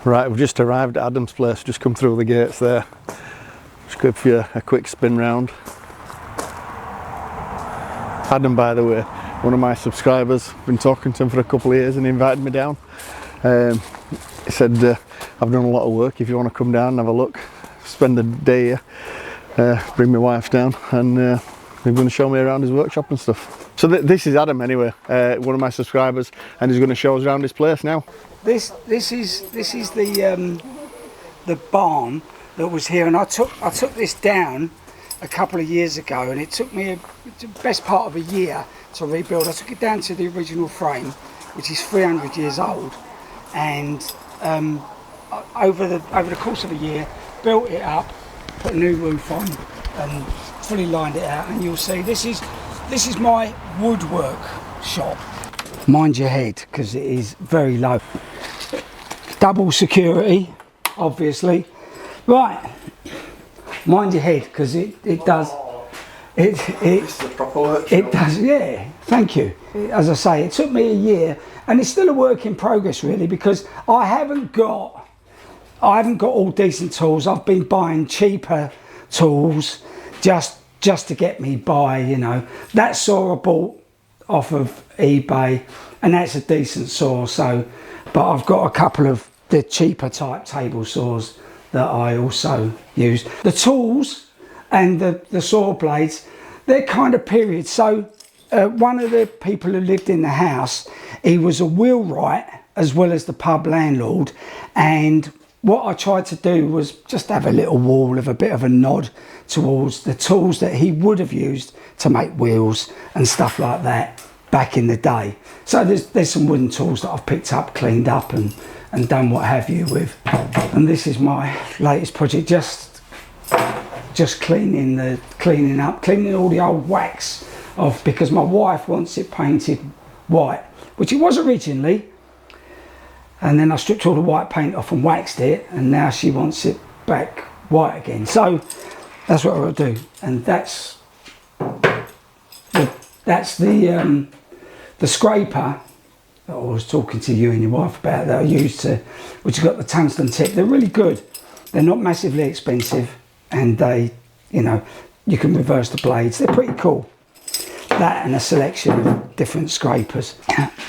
Right, we've just arrived at Adam's place, just come through the gates there. Just give you a quick spin round. Adam, by the way, one of my subscribers, been talking to him for a couple of years and he invited me down. He said, I've done a lot of work, if you want to come down and have a look, spend a day here, bring my wife down, and he's going to show me around his workshop and stuff. So this is Adam anyway, one of my subscribers, and he's going to show us around his place now. This is the barn that was here, and I took this down a couple of years ago, and it took me the best part of a year to rebuild. I took it down to the original frame, which is 300 years old, and over the course of a year, built it up, put a new roof on, and fully lined it out. And you'll see this is my woodwork shop. Mind your head, because it is very low. Double security, obviously. Right, mind your head, because it does. It's the proper workshop. It does, yeah. Thank you. As I say, it took me a year, and it's still a work in progress, really, because I haven't got all decent tools. I've been buying cheaper tools just to get me by, you know. That saw I bought off of eBay, and that's a decent saw. So, but I've got a couple of the cheaper type table saws that I also use. The tools and the saw blades, they're kind of period. So one of the people who lived in the house, he was a wheelwright as well as the pub landlord, and what I tried to do was just have a little wall of a bit of a nod towards the tools that he would have used to make wheels and stuff like that back in the day. So there's some wooden tools that I've picked up, cleaned up and done what have you with. And this is my latest project, just cleaning all the old wax off, because my wife wants it painted white, which it was originally. And then I stripped all the white paint off and waxed it, and now she wants it back white again. So that's what I'll do, and that's the scraper that I was talking to you and your wife about, that I used to, which has got the tungsten tip. They're really good. They're not massively expensive, and they, you know, you can reverse the blades. They're pretty cool. That and a selection of different scrapers,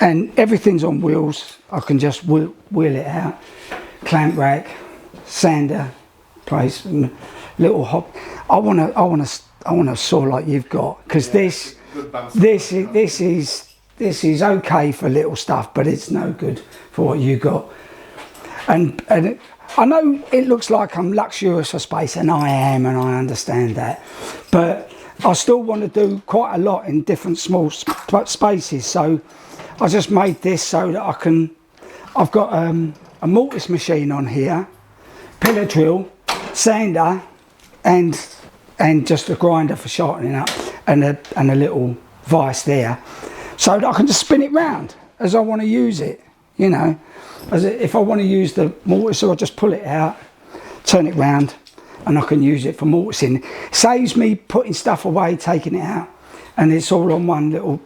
and everything's on wheels. I can just wheel it out. Clamp rack, sander place, little hop. I want a saw like you've got, because this is okay for little stuff, but it's no good for what you got. And I know it looks like I'm luxurious for space, and I am, and I understand that, but I still want to do quite a lot in different small spaces. So I just made this so that I've got a mortise machine on here, pillar drill, sander, and just a grinder for shortening up, and a little vise there, so that I can just spin it round as I want to use it, you know. If I want to use the mortise, I'll just pull it out, turn it round, and I can use it for mortising. Saves me putting stuff away, taking it out, and it's all on one little,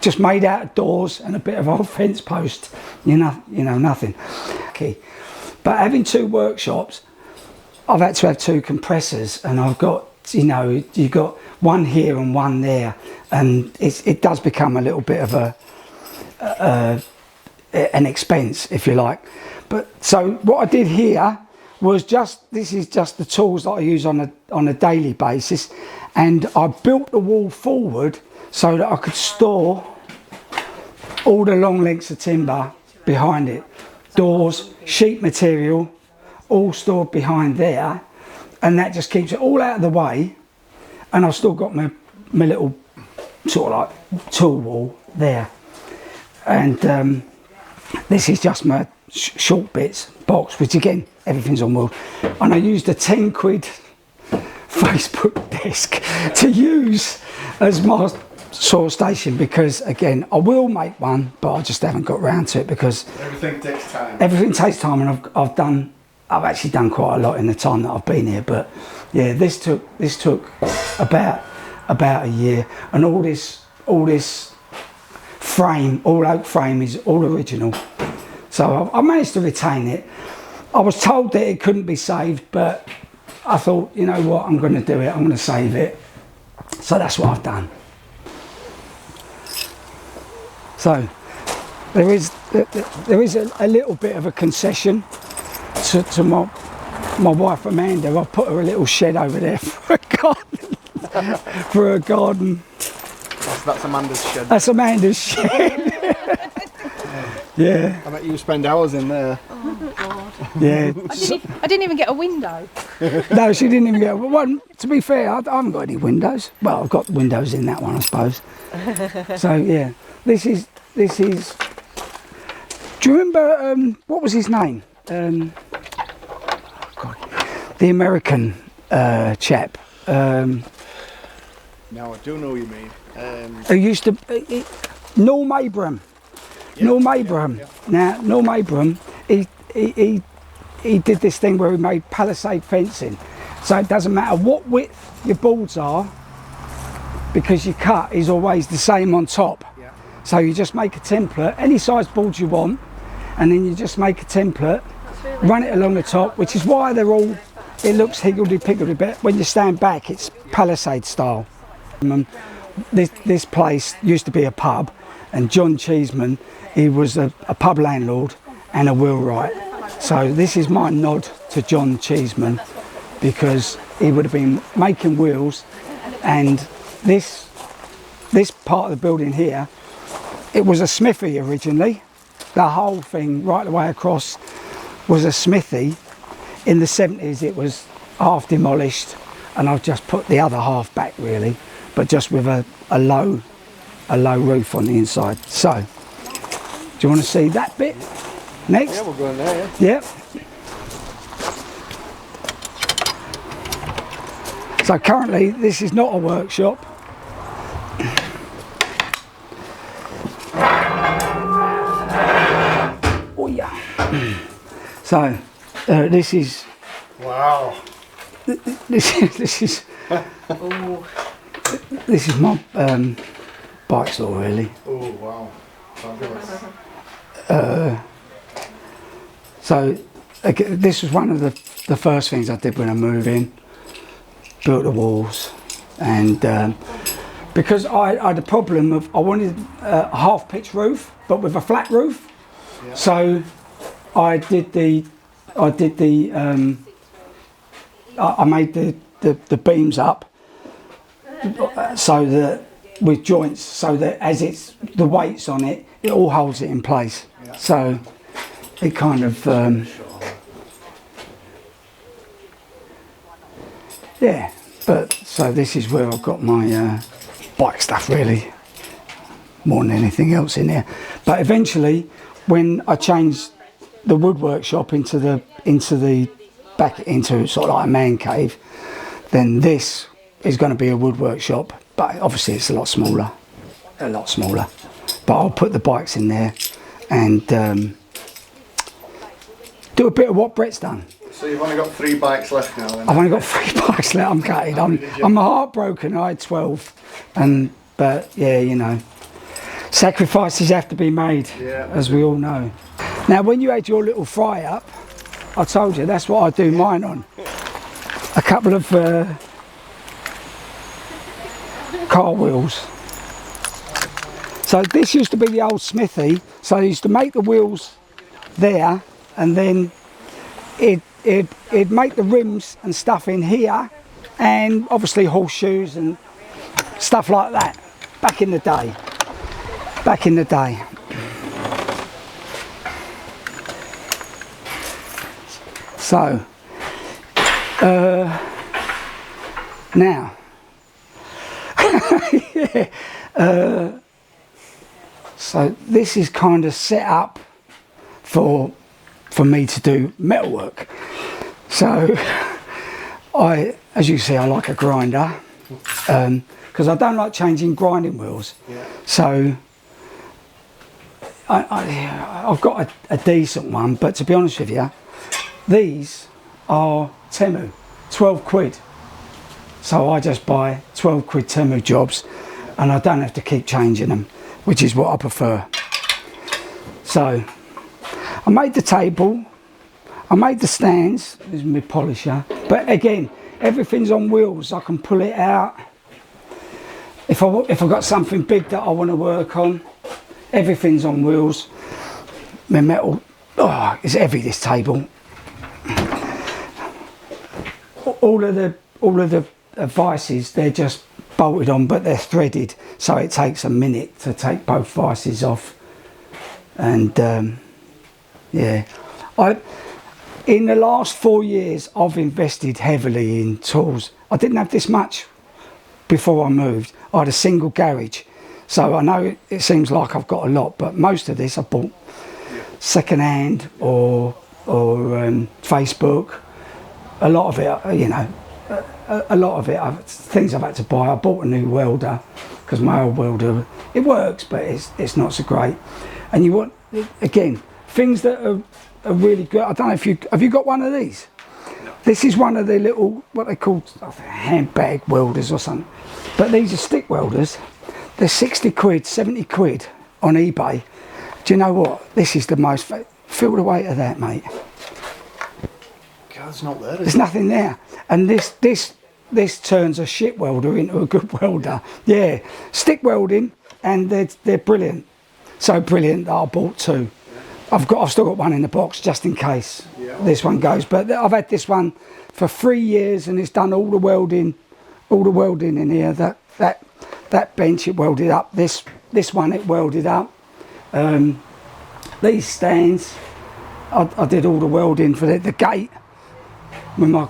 just made out of doors and a bit of old fence post, you know, nothing. Okay, but having two workshops, I've had to have two compressors, and I've got, you know, you've got one here and one there, and it does become a little bit of an expense, if you like. But so what I did here was this is just the tools that I use on a daily basis, and I built the wall forward so that I could store all the long lengths of timber behind it. Doors, sheet material, all stored behind there, and that just keeps it all out of the way, and I've still got my little sort of like tool wall there. And this is just my short bits box, which again, everything's on wheels. And I used a 10 quid Facebook desk to use as my saw station, because again, I will make one, but I just haven't got round to it, because everything takes time. Everything takes time, and I've actually done quite a lot in the time that I've been here. But yeah, this took about a year, and all this frame, all oak frame, is all original. So I managed to retain it. I was told that it couldn't be saved, but I thought, you know what, I'm going to do it, I'm going to save it. So that's what I've done. So there is a little bit of a concession to my wife Amanda. I've put her a little shed over there for a garden. For a garden. That's Amanda's shed. That's Amanda's shed. Yeah. I bet you spend hours in there. Oh God. Yeah. I didn't even get a window. No, she didn't even get one. To be fair, I haven't got any windows. Well, I've got windows in that one, I suppose. So yeah, this is. Do you remember what was his name? God, the American chap. No, I do know what you mean. Who used to Norm Abram. Yeah, Norm Abram. yeah. Now, Norm Abram, he did this thing where he made palisade fencing. So it doesn't matter what width your boards are, because your cut is always the same on top. Yeah. So you just make a template, any size board you want, and then you just make a template, run it along the top, which is why they're all, it looks higgledy-piggledy, but when you stand back, it's palisade style. This place used to be a pub, and John Cheeseman, he was a pub landlord and a wheelwright. So this is my nod to John Cheeseman, because he would have been making wheels, and this part of the building here, it was a smithy originally. The whole thing right the way across was a smithy. In the 70s it was half demolished, and I've just put the other half back really, but just with a low roof on the inside. So, do you want to see that bit next? Yeah, we'll go in there, yeah. Yep. So currently this is not a workshop. Oh yeah. So this is. Wow. This is. This is my bike store really. Oh wow. Fabulous. So this was one of the first things I did when I moved in. Built the walls, and because I had a problem of I wanted a half pitch roof but with a flat roof. Yeah. So I made the beams up so that with joints, so that as it's the weights on it, it all holds it in place. Yeah. So it kind of yeah, but so this is where I've got my bike stuff really, more than anything else in here. But eventually, when I changed the wood workshop into back into sort of like a man cave, then this is going to be a wood workshop. But obviously it's a lot smaller. But I'll put the bikes in there and do a bit of what Brett's done. So you've only got 3 bikes left now then? I've only got 3 bikes left. I'm gutted. I'm heartbroken. I had 12, but yeah, you know, sacrifices have to be made, yeah, as we all know. Now, when you had your little fry up, I told you that's what I do mine on. A couple of car wheels. So this used to be the old smithy. So I used to make the wheels there, and then it'd make the rims and stuff in here, and obviously horseshoes and stuff like that back in the day. So now yeah, so this is kind of set up for me to do metalwork. So as you see, I like a grinder, because I don't like changing grinding wheels. Yeah. So I've got a decent one, but to be honest with you, these are Temu, 12 quid. So I just buy 12 quid Temu jobs, and I don't have to keep changing them, which is what I prefer. So I made the table, I made the stands. This is my polisher. But again, everything's on wheels. I can pull it out. If I've got something big that I want to work on, everything's on wheels. My metal, oh, it's heavy, this table. All of the vices, they're just bolted on, but they're threaded, so it takes a minute to take both vices off. And yeah, in the last 4 years, I've invested heavily in tools. I didn't have this much before I moved. I had a single garage, so I know it seems like I've got a lot, but most of this I bought second hand or Facebook. A lot of it, you know, a lot of it, things I've had to buy. I bought a new welder because my old welder, it works, but it's not so great. And you want, again, things that are really good. I don't know if have you got one of these? No. This is one of the little, what they call, I think, handbag welders or something. But these are stick welders. They're 60 quid, 70 quid on eBay. Do you know what? This is the most, feel the weight of that, mate. God, it's not there. There's nothing there. And this turns a shit welder into a good welder. Yeah, stick welding, and they're brilliant. So brilliant that I bought two. I've still got one in the box just in case this one goes. But I've had this one for 3 years, and it's done all the welding in here. That bench it welded up. This one it welded up. These stands, I did all the welding for the gate with my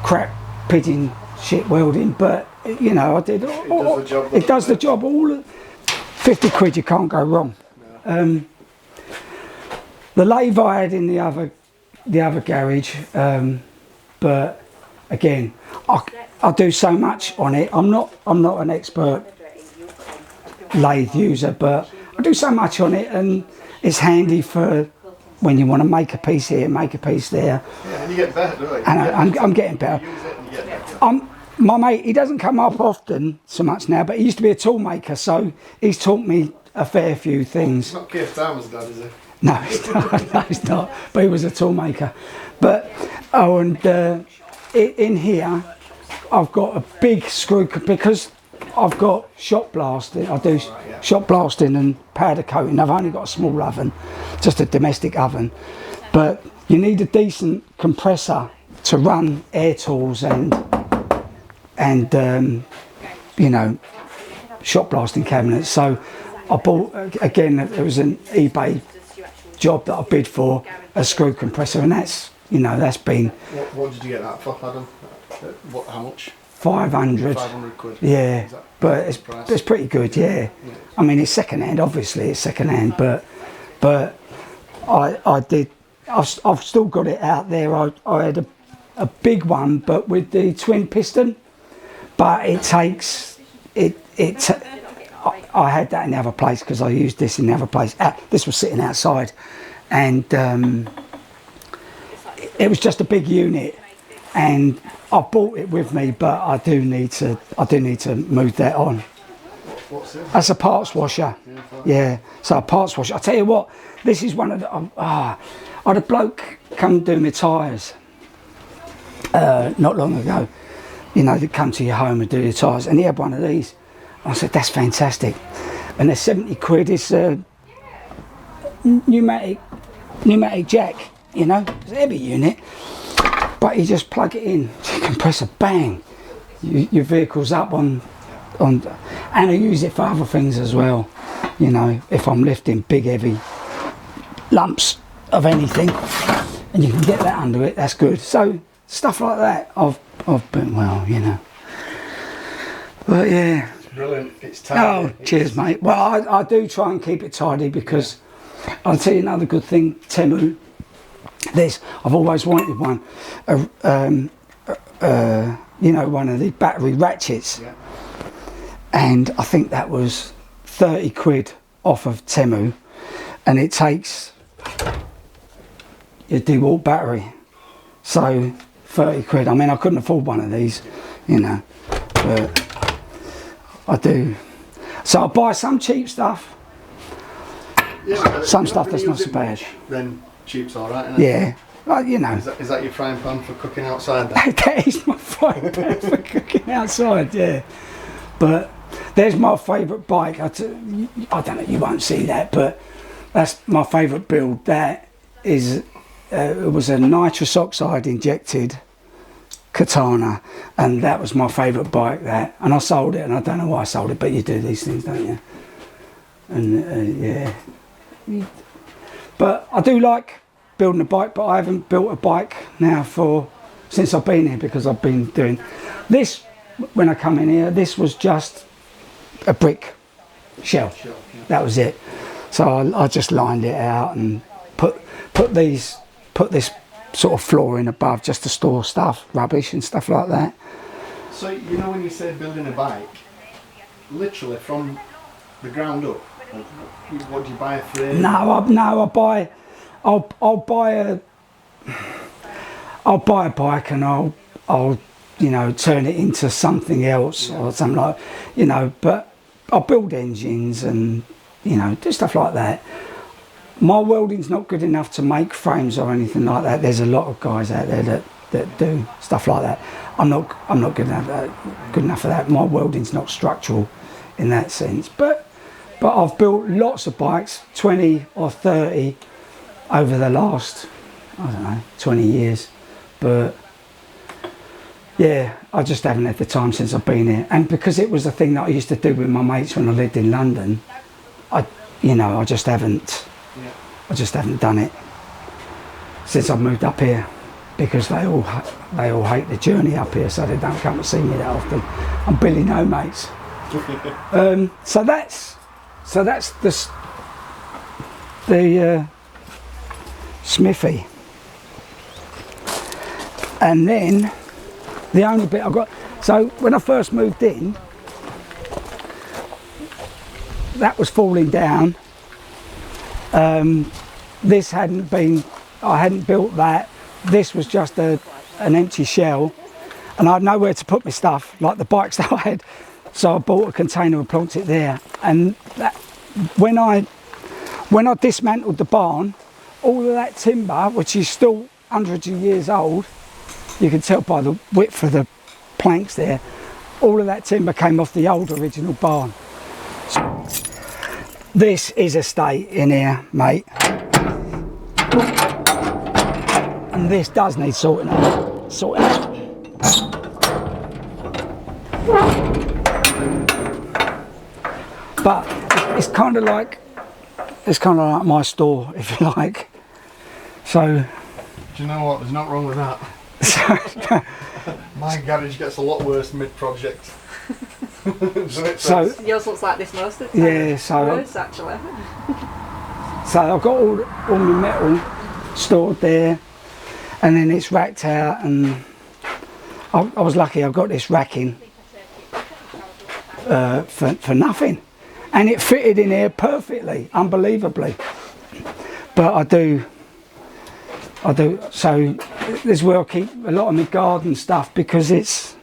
crap pigeon shit welding. But you know, I did. It does the job. All 50 quid, you can't go wrong. No. The lathe I had in the other garage, but again, I do so much on it. I'm not an expert lathe user, but I do so much on it, and it's handy for when you want to make a piece here, make a piece there. Yeah, and you get better, don't you? And I'm getting better. My mate, he doesn't come up often so much now, but he used to be a tool maker, so he's taught me a fair few things. It's not Keith Downer's dad, is it? No, he's not. But he was a tool maker. But in here, I've got a big screw because I've got shot blasting. I do shot blasting and powder coating. I've only got a small oven, just a domestic oven. But you need a decent compressor to run air tools and you know, shot blasting cabinets. So I bought, again, it was an eBay job that I bid for, a screw compressor, and that's, you know, that's been. What did you get that for, Adam? How much? 500. 500 quid. Yeah, but it's pretty good. Yeah. I mean, it's second hand. Obviously, it's second hand, but I've still got it out there. I had a big one, but with the twin piston. But it takes I had that in the other place because I used this in the other place. This was sitting outside, and it was just a big unit, and I bought it with me. But I do need to move that on. What's it? That's a parts washer. Yeah, so a parts washer. I tell you what, this is one of the. I had a bloke come do my tyres not long ago. You know, they come to your home and do your tyres, and he had one of these. I said, that's fantastic. And they're 70 quid. It's a pneumatic jack, you know, it's a heavy unit. But you just plug it in, compressor, bang, your vehicle's up on, and I use it for other things as well. You know, if I'm lifting big, heavy lumps of anything, and you can get that under it, that's good. So stuff like that, I've been, well, you know. But yeah. Brilliant. It's tidy. Oh, cheers, mate. Well, I do try and keep it tidy because I'll tell you another good thing, Temu. I've always wanted one. You know, one of the battery ratchets. Yeah. And I think that was 30 quid off of Temu, and it takes a DeWalt battery. So 30 quid. I mean, I couldn't afford one of these, you know, but I do. So I buy some cheap stuff, some stuff that's not so bad. Then cheap's alright, isn't it? Yeah, Like, you know, Is that your frying pan for cooking outside then? that is my frying pan for cooking outside, yeah. But there's my favourite bike. I don't know, you won't see that, but that's my favourite build. That is, it was a nitrous oxide injected Katana, and that was my favourite bike. That, and I sold it, and I don't know why I sold it, but you do these things, don't you? And yeah. But I do like building a bike, but I haven't built a bike now since I've been here, because I've been doing this. When I come in here, this was just a brick shell. That was it. So I just lined it out and put this sort of floor in above, just to store stuff, rubbish and stuff like that. So you know when you say building a bike, literally from the ground up, what do you buy a frame? I'll buy a bike, and I'll you know, turn it into something else, or something like, you know, but I'll build engines and, you know, do stuff like that. My welding's not good enough to make frames or anything like that. There's a lot of guys out there that do stuff like that. I'm not good enough for that. My welding's not structural in that sense. But I've built lots of bikes, 20 or 30 over the last, I don't know, 20 years. But yeah, I just haven't had the time since I've been here. And because it was a thing that I used to do with my mates when I lived in London, I just haven't done it since I've moved up here, because they all hate the journey up here, so they don't come to see me that often. I'm Billy No Mates. So that's the smithy. And then the only bit I've got, so when I first moved in, that was falling down. This hadn't been, I hadn't built that. This was just an empty shell, and I had nowhere to put my stuff, like the bikes that I had. So I bought a container and plonked it there. And that, when I dismantled the barn, all of that timber, which is still hundreds of years old, you can tell by the width of the planks there, all of that timber came off the old original barn. So this is a state in here, mate. And this does need sorting out. But it's kind of like my store, if you like. So do you know what? There's not wrong with that. My garage gets a lot worse mid-project. So yours looks like this most of the time. Yeah, so worse, actually. So I've got all my metal stored there, and then it's racked out, and I was lucky. I got this racking for nothing, and it fitted in here perfectly, unbelievably. But I do. So this is where I keep a lot of my garden stuff, because it's,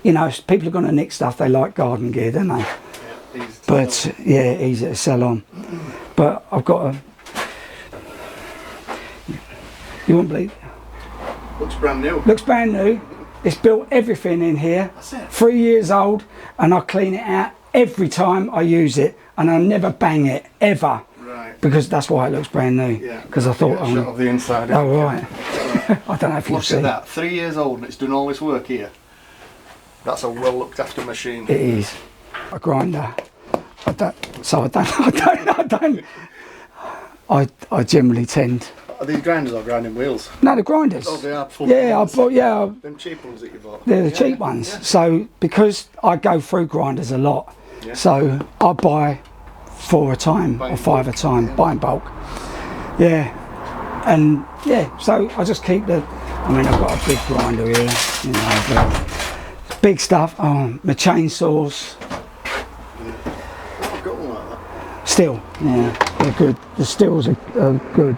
you know, people are going to nick stuff. They like garden gear, don't they? Yeah, but yeah, easy to sell on. But I've got a. You won't believe. Looks brand new. Looks brand new. It's built everything in here. That's it. 3 years old, and I clean it out every time I use it, and I never bang it ever. Right. Because that's why it looks brand new. Yeah. Because I thought. Shot of the inside. Oh right. I don't know if you've Look seen. at that. 3 years old, and it's done all this work here. That's a well looked after machine. It is. A grinder. I generally tend. Are these grinders or grinding wheels? No, the grinders. Oh, they are full. Yeah, I bought. Yeah, Them cheap ones that you bought. they're the cheap ones. Yeah. So because I go through grinders a lot, Yeah. so I buy 4 a time Buy or in 5 a bulk, time, yeah. buy in bulk. Yeah, and yeah, so I just keep the. I mean, I've got a big grinder here, you know, I've got big stuff. Oh, my chainsaws. Oh, I've got one like that. Steel, yeah, they're good. The steels are good.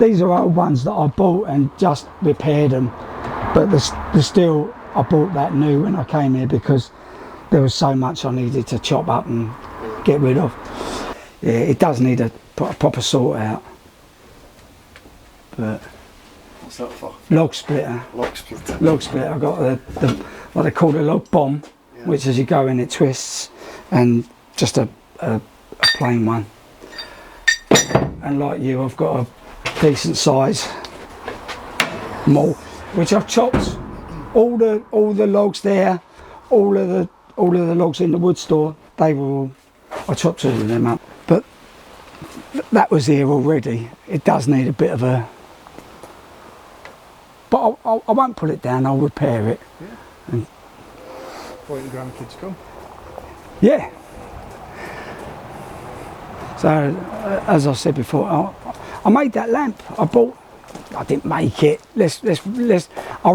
These are old ones that I bought and just repaired them. But the steel, I bought that new when I came here because there was so much I needed to chop up and get rid of. Yeah, it does need a proper sort out. But What's that for? Log splitter. Log splitter. Log splitter. I got the what they call the log bomb, Yeah. which as you go in it twists, and just a plain one. And like you, I've got a decent size maul, which I've chopped all the logs there, all of the logs in the wood store. They were all, I chopped all of them up, but that was here already. It does need a bit of a, but I won't pull it down. I'll repair it. Yeah. And, Before your grandkids come. yeah. So as I said before, I made that lamp. I didn't make it. I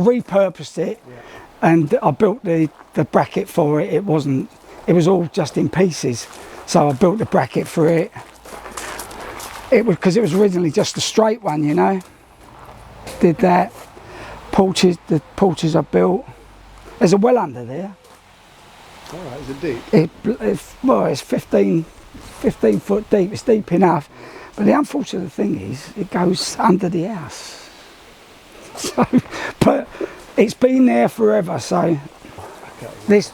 repurposed it, Yeah. and I built the bracket for it. It was all just in pieces. So I built the bracket for it. It was because it was originally just a straight one, you know. Did that. The porches I built. There's a well under there. All right, is it deep? Well, it's 15 foot deep. It's deep enough. But the unfortunate thing is, it goes under the house. So, but it's been there forever. So this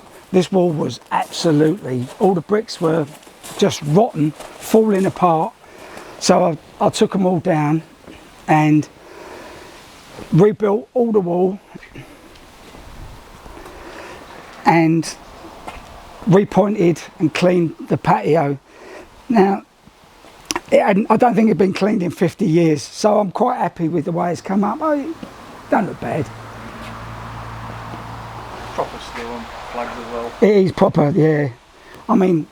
wall was absolutely, all the bricks were just rotten, falling apart. So I took them all down and rebuilt all the wall and repointed and cleaned the patio. Now, I don't think it'd been cleaned in 50 years, so I'm quite happy with the way it's come up. Oh, it don't look bad. Proper steel on flags as well. It is proper, yeah. I mean,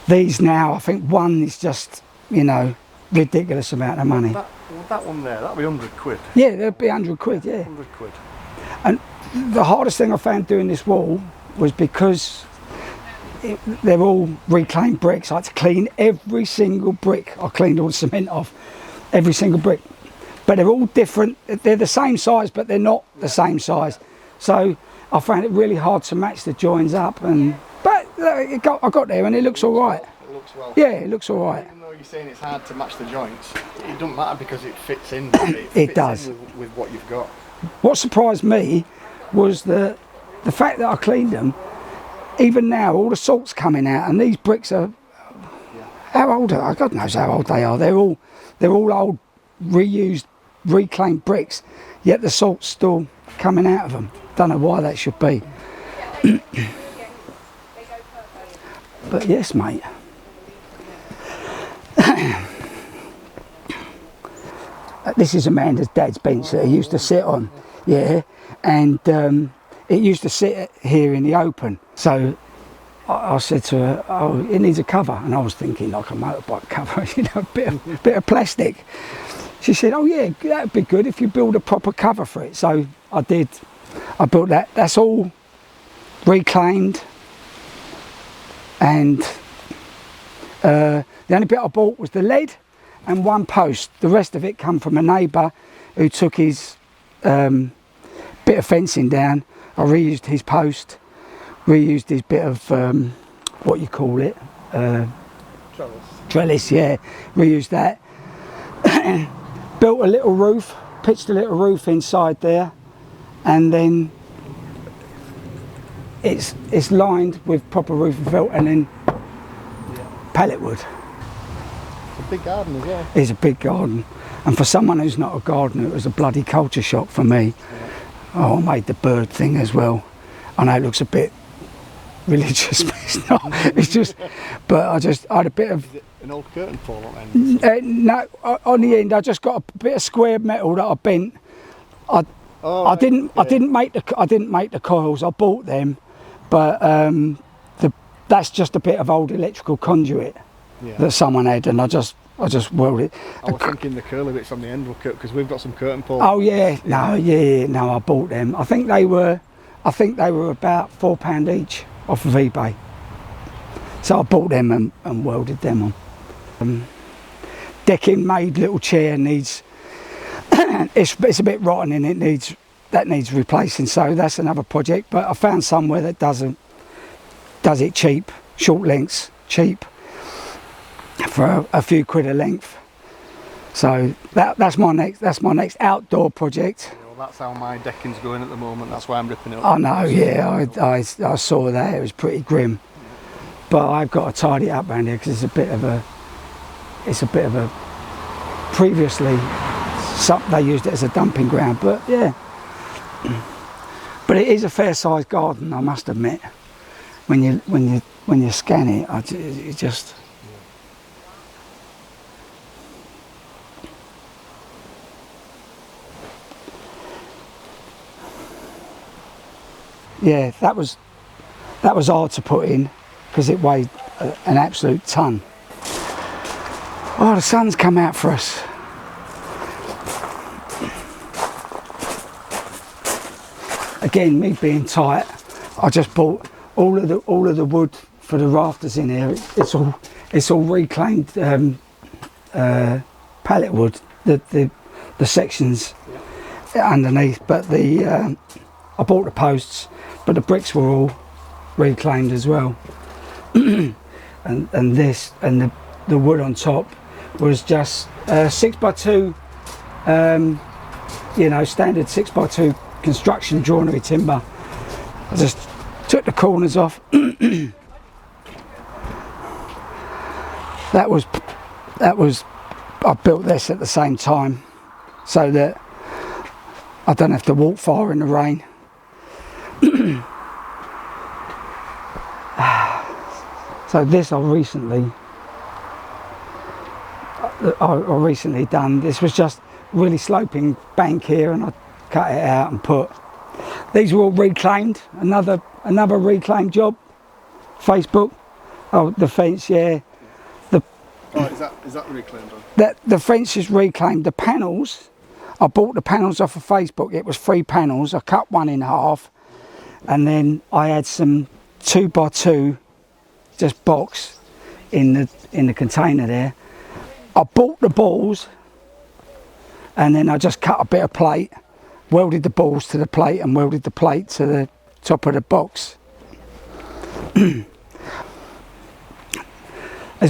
these now, I think one is just, you know, ridiculous amount of money. That one there, that'd be 100 quid. Yeah, that'd be 100 quid, yeah. 100 quid. And the hardest thing I found doing this wall was because they're all reclaimed bricks. I had to clean every single brick. I cleaned all the cement off, every single brick. But they're all different. They're the same size, but they're not the same size. So I found it really hard to match the joins up. But I got there, and it looks all right. It looks well. Yeah, it looks all right. Even though you're saying it's hard to match the joints, it doesn't matter because it fits in. It does. With what you've got. What surprised me was the fact that I cleaned them. Even now, all the salt's coming out, and these bricks are. How old are they? God knows how old they are. They're all old, reused, reclaimed bricks. Yet the salt's still coming out of them. Don't know why that should be. But yes, mate. This is Amanda's dad's bench that he used to sit on. Yeah, and it used to sit here in the open. So I said to her, "Oh, it needs a cover," and I was thinking like a motorbike cover, you know, a bit of plastic. She said, "Oh yeah, that'd be good if you build a proper cover for it." So I did. I built that. That's all reclaimed, and the only bit I bought was the lead and one post. The rest of it come from a neighbour who took his bit of fencing down. I reused his post, reused his bit of what you call it, trellis, yeah, reused that. Built a little roof, pitched a little roof inside there, and then it's lined with proper roof felt, and then pallet wood. It's a big garden as well. It's a big garden, and for someone who's not a gardener, it was a bloody culture shock for me. Yeah. Oh, I made the bird thing as well. I know it looks a bit religious, but it's not. It's just, but I had a bit of. Is it an old curtain pole on end? No, on the end I just got a bit of square metal that I bent. I didn't make the coils. I bought them, but that's just a bit of old electrical conduit that someone had, and I just welded it. I was thinking the curly bits on the end will cut because we've got some curtain poles. Oh yeah, no, I bought them. I think they were about £4 each off of eBay. So I bought them and welded them on. Decking made little chair needs. it's a bit rotten and it needs replacing. So that's another project. But I found somewhere that does it cheap, short lengths, cheap, for a few quid a length. So that's my next outdoor project. Yeah, well, that's how my decking's going at the moment. That's why I'm ripping it up. I know, yeah, I saw that. It was pretty grim, but I've got to tidy it up around here because it's a bit of a. Previously, they used it as a dumping ground, but yeah. But it is a fair-sized garden, I must admit. When you scan it, it just. Yeah, that was hard to put in because it weighed an absolute ton. Oh, the sun's come out for us. Again, me being tight, I just bought all of the wood for the rafters in here. It's all reclaimed pallet wood. The sections underneath, but I bought the posts, but the bricks were all reclaimed as well. and the wood on top was just 6x2, you know, standard 6x2 construction joinery timber. I just took the corners off. that was I built this at the same time so that I don't have to walk far in the rain. So this I recently done. This was just really sloping bank here, and I cut it out and put. These were all reclaimed. Another reclaimed job. Facebook. Oh, the fence, yeah. Is that the reclaimed one? The fence is reclaimed. The panels, I bought the panels off of Facebook. It was 3 panels. I cut one in half, and then I had some 2x2 just box in the container there. I bought the balls, and then I just cut a bit of plate, welded the balls to the plate, and welded the plate to the top of the box. There's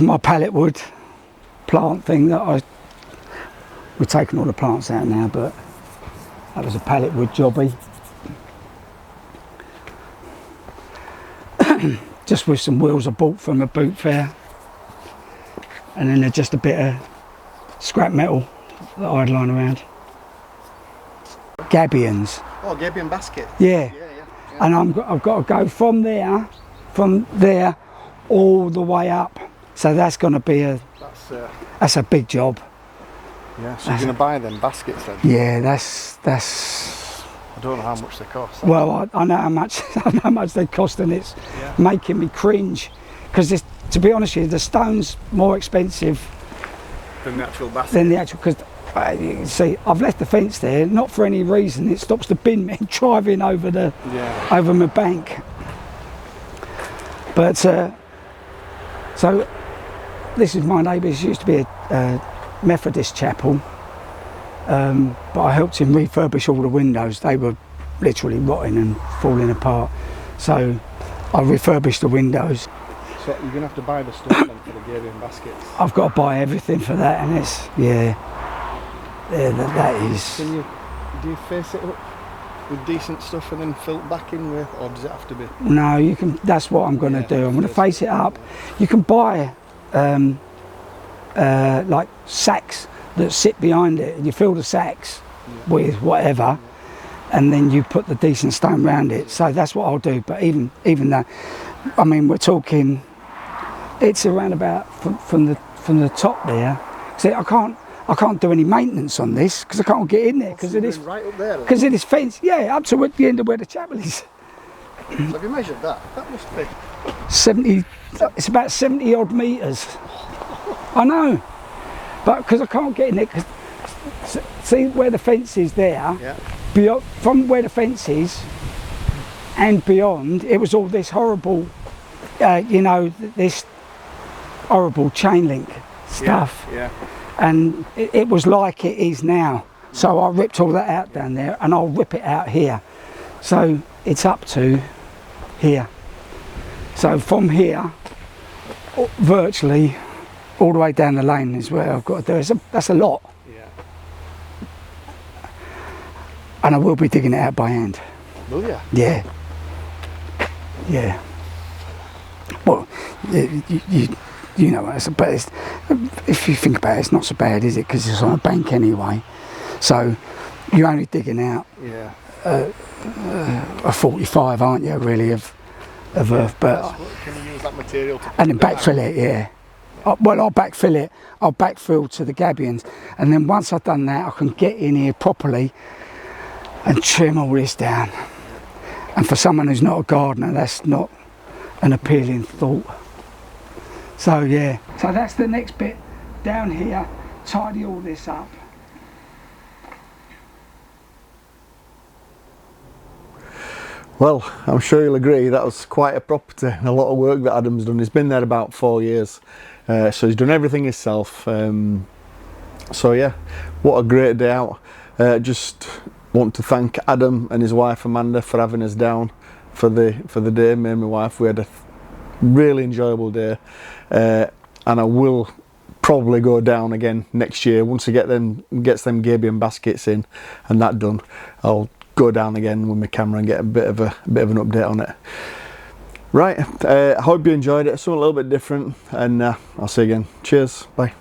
my pallet wood plant thing that we've taken all the plants out now, but that was a pallet wood jobby. Just with some wheels I bought from a boot fair, and then there's just a bit of scrap metal that I'd lying around. Gabions. Oh, Gabion basket. Yeah. And I've got to go from there all the way up. So that's going to be that's a big job. Yeah, so you're going to buy them baskets then? Yeah, that's. I don't know how much they cost. Well, I know how much. I know how much they cost, and it's making me cringe. Because to be honest with you, the stone's more expensive than the actual basket. Because you can see, I've left the fence there not for any reason. It stops the bin men driving over over my bank. But so this is my neighbour's. Used to be a Methodist chapel, but I helped him refurbish all the windows. They were literally rotting and falling apart, so I refurbished the windows. So you're going to have to buy the stuff then for the Gabion baskets. I've got to buy everything for that, and it's that is. Do you face it up with decent stuff and then fill it back in with, or does it have to be? No, you can. That's what I'm going to do. I'm going to face it up. You can buy like sacks that sit behind it, and you fill the sacks with whatever, and then you put the decent stone around it. So that's what I'll do. But even that, I mean, we're talking. It's around about from the top there. See, I can't do any maintenance on this because I can't get in there because it is right up there. Because it is fence. Yeah, up to the end of where the chapel is. So have you measured that? That must be 70. It's about 70 odd metres. I know, but because I can't get in it. Cause, see where the fence is there. Yeah. Beyond, from where the fence is and beyond, it was all this horrible, this horrible chain link stuff. Yeah. And it was like it is now. So I ripped all that out down there, and I'll rip it out here. So it's up to here. So from here, virtually all the way down the lane is where I've got to do it. That's a lot. And I will be digging it out by hand. Will you? Yeah. Yeah. Well, you know, but if you think about it, it's not so bad, is it? Because it's on a bank anyway. So you're only digging out a 45, aren't you, really, of earth? But can you use that material to and then backfill it, yeah. Well, I'll backfill it. I'll backfill to the gabions, and then once I've done that, I can get in here properly and trim all this down. And for someone who's not a gardener, that's not an appealing thought. So yeah, so that's the next bit down here. Tidy all this up. Well, I'm sure you'll agree that was quite a property and a lot of work that Adam's done. He's been there about 4 years, so he's done everything himself. So yeah, what a great day out. Just want to thank Adam and his wife Amanda for having us down for the day. Me and my wife, we had a really enjoyable day, and I will probably go down again next year once I gets them gabion baskets in and that done. I'll go down again with my camera and get a bit of an update on it. Right, I hope you enjoyed it. Something a little bit different, and I'll see you again. Cheers, bye.